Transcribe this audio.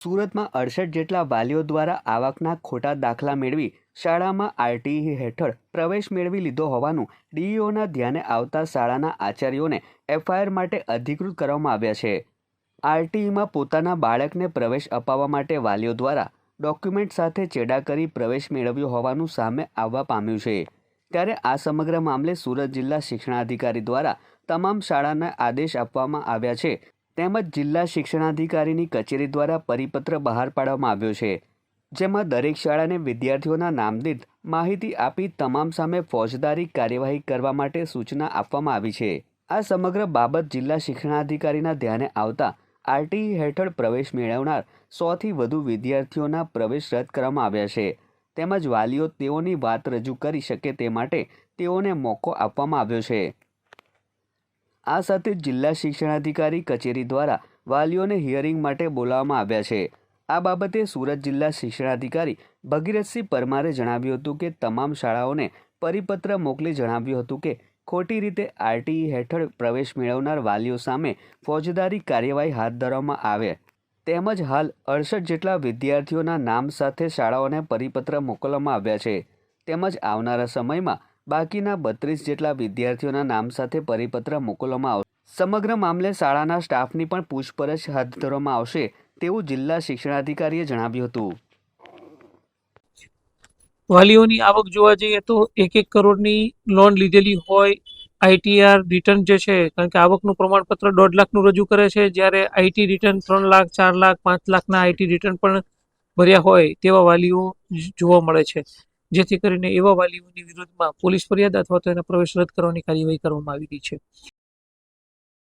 સુરતમાં 68 જેટલા વાલીઓ દ્વારા આવકના ખોટા દાખલા મેળવી શાળામાં આરટીઈ હેઠળ પ્રવેશ મેળવી લીધો હોવાનું ડીઈઓના ધ્યાને આવતા શાળાના આચાર્યોને એફઆઈઆર માટે અધિકૃત કરવામાં આવ્યા છે। આરટીઈમાં પોતાના બાળકને પ્રવેશ અપાવવા માટે વાલીઓ દ્વારા ડોક્યુમેન્ટ સાથે ચેડા કરી પ્રવેશ મેળવ્યો હોવાનું સામે આવવા પામ્યું છે। ત્યારે આ સમગ્ર મામલે સુરત જિલ્લા શિક્ષણાધિકારી દ્વારા તમામ શાળાને આદેશ આપવામાં આવ્યા છે, તેમજ જિલ્લા શિક્ષણાધિકારીની કચેરી દ્વારા પરિપત્ર બહાર પાડવામાં આવ્યો છે, જેમાં દરેક શાળાને વિદ્યાર્થીઓના નામદીઠ માહિતી આપી તમામ સામે ફોજદારી કાર્યવાહી કરવા માટે સૂચના આપવામાં આવી છે। આ સમગ્ર બાબત જિલ્લા શિક્ષણાધિકારીના ધ્યાને આવતા આરટીઈ હેઠળ પ્રવેશ મેળવનાર 100થી વધુ વિદ્યાર્થીઓના પ્રવેશ રદ કરવામાં આવ્યા છે, તેમજ વાલીઓ તેઓની વાત રજૂ કરી શકે તે માટે તેઓને મોકો આપવામાં આવ્યો છે। આ સાથે જિલ્લા શિક્ષણાધિકારી કચેરી દ્વારા વાલીઓને હિયરિંગ માટે બોલાવવામાં આવ્યા છે। આ બાબતે સુરત જિલ્લા શિક્ષણાધિકારી ભગીરથસિંહ પરમારે જણાવ્યું હતું કે તમામ શાળાઓને પરિપત્ર મોકલી જણાવ્યું હતું કે ખોટી રીતે આરટીઈ હેઠળ પ્રવેશ મેળવનાર વાલીઓ સામે ફોજદારી કાર્યવાહી હાથ ધરવામાં આવે, તેમજ હાલ 68 જેટલા વિદ્યાર્થીઓના નામ સાથે શાળાઓને પરિપત્ર મોકલવામાં આવ્યા છે, તેમજ આવનારા સમયમાં બાકીના 32 જેટલા વિદ્યાર્થીઓના નામ સાથે પરિપત્ર મોકલવામાં આવશે। સમગ્ર મામલે શાળાના સ્ટાફની પણ પૂછપરછ હાથ ધરવામાં આવશે તેવું જિલ્લા શિક્ષણાધિકારીએ જણાવ્યું હતું। વાલીઓની આવક જોવા જઈએ તો 1-1 કરોડની લોન લીધેલી હોય, આઈટીઆર રિટર્ન જે છે, કારણ કે આવકનું પ્રમાણપત્ર 1.5 લાખનું રજૂ કરે છે, જ્યારે આઈટી રિટર્ન 3 લાખ, 4 લાખ, 5 લાખના આઈટી રિટર્ન પણ ભર્યા હોય તેવા વાલીઓ જોવા મળે છે, જેથી કરીને એવા વાલીઓની વિરુદ્ધમાં પોલીસ ફરિયાદ અથવા તો એના પ્રવેશ રદ કરવાની કાર્યવાહી કરવામાં આવી રહી છે।